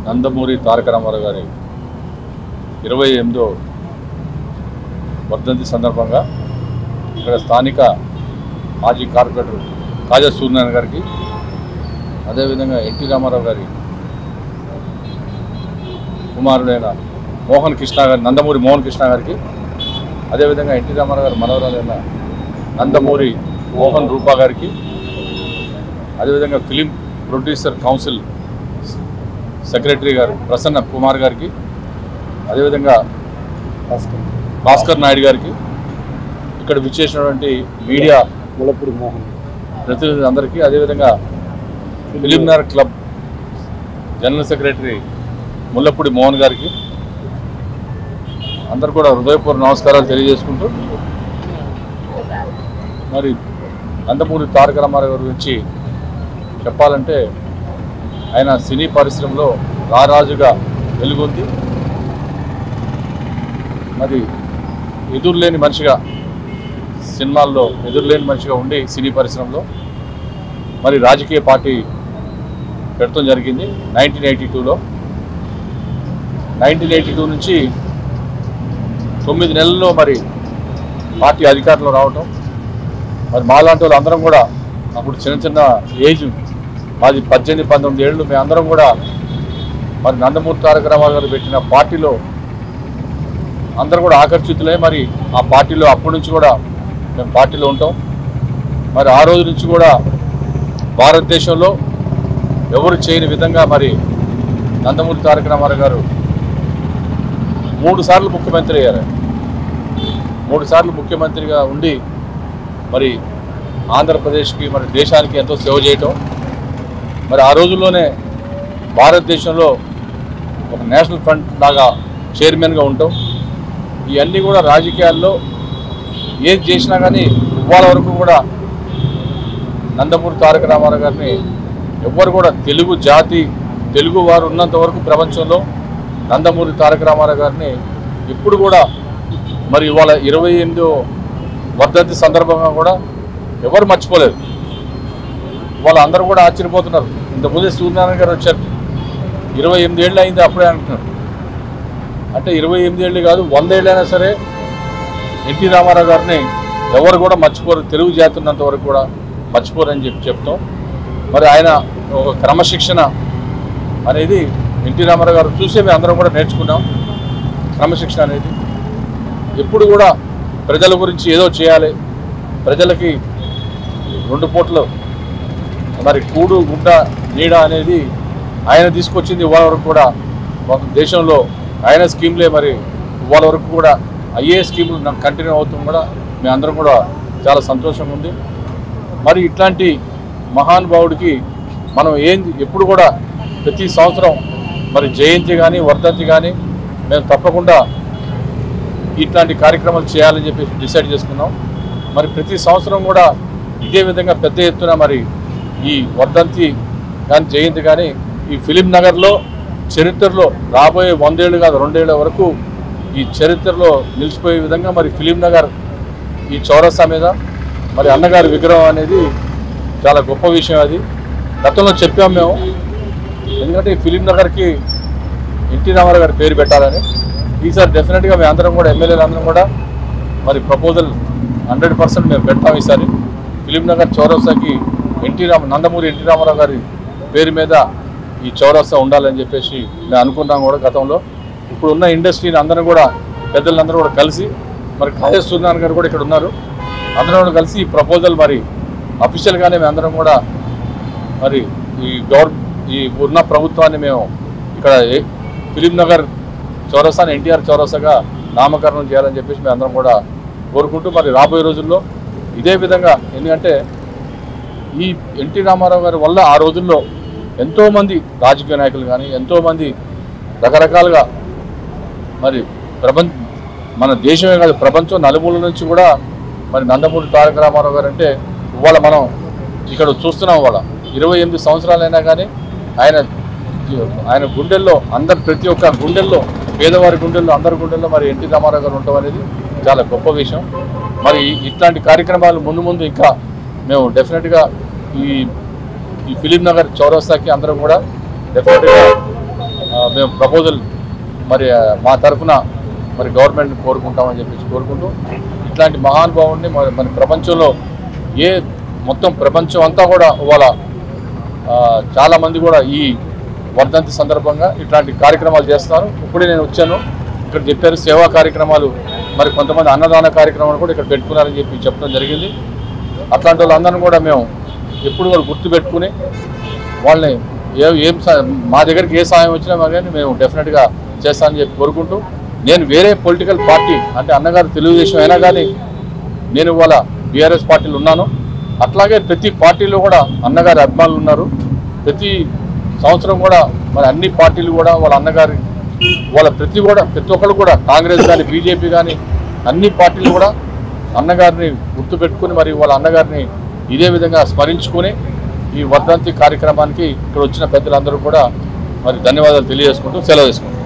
నందమూరి తారక రామారావు గారి 28వ వర్ధంతి సందర్భంగా ఇక్కడ స్థానిక మాజీ కార్పొరేటర్ కాజా సూర్యనారాయణ గారికి, అదేవిధంగా ఎన్టీ రామారావు గారి కుమారుడైన మోహన్ కృష్ణ గారి, నందమూరి మోహన్ కృష్ణ గారికి, అదేవిధంగా ఎన్టీ రామారావు గారి మనవరాలైన నందమూరి మోహన్ రూపా గారికి, అదేవిధంగా ఫిలిం ప్రొడ్యూసర్ కౌన్సిల్ సెక్రటరీ గారు ప్రసన్న కుమార్ గారికి, అదేవిధంగా భాస్కర్ నాయుడు గారికి, ఇక్కడ విచ్చేసినటువంటి మీడియా ముల్లపూడి మోహన్ ప్రతినిధులందరికీ, అదేవిధంగా Film Nagar club general secretary Mullapudi Mohan గారికి అందరు కూడా హృదయపూర్వక నమస్కారాలు తెలియజేసుకుంటూ, మరి నందమూరి తారక రామారావు గారి గురించి చెప్పాలంటే ఆయన సినీ పరిశ్రమలో రారాజుగా వెలుగొంది, మరి ఎదురులేని మనిషిగా, సినిమాల్లో ఎదురులేని మనిషిగా ఉండి సినీ పరిశ్రమలో మరి రాజకీయ పార్టీ పెట్టడం జరిగింది 1982లో. 1982 నుంచి 9 నెలల్లో మరి పార్టీ అధికారంలో రావటం, మరి మాలాంటి వాళ్ళు అందరం కూడా అప్పుడు చిన్న ఏజ్, మాది 18-19 ఏళ్ళు, మేమందరం కూడా మరి నందమూరి తారక రామారావు గారు పెట్టిన పార్టీలో అందరూ కూడా ఆకర్షితులై మరి ఆ పార్టీలో అప్పటి నుంచి కూడా మేము పార్టీలో ఉంటాం. మరి ఆ రోజు నుంచి కూడా భారతదేశంలో ఎవరు చేయని విధంగా మరి నందమూరి తారక రామారావు గారు 3 సార్లు ముఖ్యమంత్రి అయ్యారు. 3 సార్లు ముఖ్యమంత్రిగా ఉండి మరి ఆంధ్రప్రదేశ్కి, మరి దేశానికి ఎంతో సేవ చేయటం, మరి ఆ రోజుల్లోనే భారతదేశంలో ఒక నేషనల్ ఫ్రంట్ లాగా చైర్మన్గా ఉంటాం. ఇవన్నీ కూడా రాజకీయాల్లో ఏది చేసినా కానీ ఇవాళ వరకు కూడా నందమూరి తారక రామారావు గారిని ఎవ్వరు కూడా, తెలుగు జాతి, తెలుగు వారు ఉన్నంత వరకు ప్రపంచంలో నందమూరి తారక రామారావు గారిని ఇప్పుడు కూడా మరి ఇవాళ 28వ వర్ధంతి సందర్భంగా కూడా ఎవరు మర్చిపోలేదు. వాళ్ళు అందరూ కూడా ఆశ్చర్యపోతున్నారు. ఇంతకుముందే సూర్యనారాయణ గారు వచ్చారు, 28 ఏళ్ళు అయింది అప్పుడే అంటున్నారు. అంటే 28 ఏళ్ళు కాదు, 100 ఏళ్ళైనా సరే ఎన్టీ రామారావు గారిని ఎవరు కూడా మర్చిపోరు, తెలుగు జాతి ఉన్నంత వరకు కూడా మర్చిపోరు అని చెప్తాం. మరి ఆయన ఒక క్రమశిక్షణ అనేది ఎన్టీ రామారావు గారు చూసే మేము అందరం కూడా నేర్చుకున్నాం. క్రమశిక్షణ అనేది ఎప్పుడు కూడా ప్రజల గురించి ఏదో చేయాలి, ప్రజలకి 2 పూటలు మరి కూడు గుడ్డ నీడ అనేది ఆయన తీసుకొచ్చింది. ఇవాళ వరకు కూడా ఒక దేశంలో ఆయన స్కీమ్లే మరి ఇవాళ వరకు కూడా అయ్యే స్కీములు కంటిన్యూ అవుతుంది కూడా మేమందరం కూడా చాలా సంతోషంగా ఉంది. మరి ఇట్లాంటి మహానుభావుడికి మనం ఎప్పుడు కూడా ప్రతి సంవత్సరం మరి జయంతి కానీ వర్ధంతి కానీ మేము తప్పకుండా ఇట్లాంటి కార్యక్రమాలు చేయాలని చెప్పి డిసైడ్ చేసుకున్నాం. మరి ప్రతి సంవత్సరం కూడా ఇదే విధంగా పెద్ద ఎత్తున మరి ఈ వర్ధంతి కానీ జయంతి కానీ ఈ ఫిలిం నగర్లో చరిత్రలో రాబోయే 100 ఏళ్ళు కాదు 2 ఏళ్ల వరకు ఈ చరిత్రలో నిలిచిపోయే విధంగా మరి ఫిలిం నగర్ ఈ చౌరస్తా మీద మరి అన్నగారి విగ్రహం అనేది చాలా గొప్ప విషయం. అది గతంలో చెప్పాము మేము, ఎందుకంటే ఈ ఫిలిం నగర్కి ఎన్టీ రామారావు గారి పేరు పెట్టాలని. ఈసారి డెఫినెట్గా మేము అందరం కూడా, ఎమ్మెల్యేలు అందరం కూడా మరి ప్రపోజల్ 100% మేము పెడతాం. ఈసారి ఫిలిం నగర్ చౌరస్తాకి నందమూరి ఎన్టీ రామారావు గారి పేరు మీద ఈ చౌరస్తా ఉండాలని చెప్పేసి మేము అనుకున్నాం కూడా గతంలో. ఇప్పుడున్న ఇండస్ట్రీని అందరం కూడా, పెద్దలందరూ కూడా కలిసి, మరి కాజా సూర్యనారాయణ గారు కూడా ఇక్కడ ఉన్నారు, అందరం కూడా కలిసి ఈ ప్రపోజల్ మరి అఫీషియల్గానే మేము అందరం కూడా మరి ఈ ఉన్న ప్రభుత్వాన్ని మేము ఇక్కడ ఫిలిం నగర్ చౌరస్తాని ఎన్టీఆర్ చౌరస్తాగా నామకరణం చేయాలని చెప్పేసి మేము అందరం కూడా కోరుకుంటూ, మరి రాబోయే రోజుల్లో ఇదే విధంగా, ఎందుకంటే ఈ ఎన్టీ రామారావు గారి వల్ల ఆ రోజుల్లో ఎంతోమంది రాజకీయ నాయకులు కానీ, ఎంతోమంది రకరకాలుగా మరి మన దేశమే కాదు ప్రపంచం నలుమూల నుంచి కూడా మరి నందమూరి తారక రామారావు గారు అంటే ఇవాళ మనం ఇక్కడ చూస్తున్నాం. వాళ్ళ 28 సంవత్సరాలైనా కానీ ఆయన గుండెల్లో ప్రతి ఒక్క గుండెల్లో, పేదవారి గుండెల్లో, అందరి గుండెల్లో మరి ఎన్టీ రామారావు గారు ఉండటం అనేది చాలా గొప్ప విషయం. మరి ఇట్లాంటి కార్యక్రమాలు ముందు ఇంకా మేము డెఫినెట్గా ఈ ఫిలిం నగర్ చౌరస్తాకి అందరం కూడా డెఫినెట్గా మేము ప్రపోజల్ మరి మా తరఫున మరి గవర్నమెంట్ కోరుకుంటామని చెప్పేసి కోరుకుంటూ ఇట్లాంటి మహానుభావుడిని మన ప్రపంచంలో మొత్తం ప్రపంచం అంతా కూడా ఇవాళ చాలామంది కూడా ఈ వర్ధంతి సందర్భంగా ఇట్లాంటి కార్యక్రమాలు చేస్తున్నారు. ఇప్పుడే నేను వచ్చాను, ఇక్కడ చెప్పారు సేవా కార్యక్రమాలు, మరి కొంతమంది అన్నదాన కార్యక్రమాలు కూడా ఇక్కడ పెట్టుకున్నారని చెప్పడం జరిగింది. అట్లాంటి వాళ్ళందరినీ కూడా మేము ఎప్పుడు కూడా గుర్తుపెట్టుకుని వాళ్ళని మా దగ్గరికి ఏ సాయం వచ్చినా కానీ మేము డెఫినెట్గా చేస్తానని చెప్పి కోరుకుంటూ, నేను వేరే పొలిటికల్ పార్టీ అంటే అన్నగారు తెలుగుదేశం అయినా కానీ నేను ఇవాళ బీఆర్ఎస్ పార్టీలు ఉన్నాను. అట్లాగే ప్రతి పార్టీలో కూడా అన్నగారి అభిమానులు ఉన్నారు. ప్రతి సంవత్సరం కూడా మరి అన్ని పార్టీలు కూడా వాళ్ళ అన్నగారి ప్రతి ఒక్కరు కూడా కాంగ్రెస్ కానీ బీజేపీ కానీ అన్ని పార్టీలు కూడా అన్నగారిని గుర్తుపెట్టుకుని మరి వాళ్ళ అన్నగారిని ఇదే విధంగా స్మరించుకొని ఈ వర్ధంతి కార్యక్రమానికి ఇక్కడ వచ్చిన పెద్దలందరూ కూడా మరి ధన్యవాదాలు తెలియజేసుకుంటూ సెలవు తీసుకుంటాం.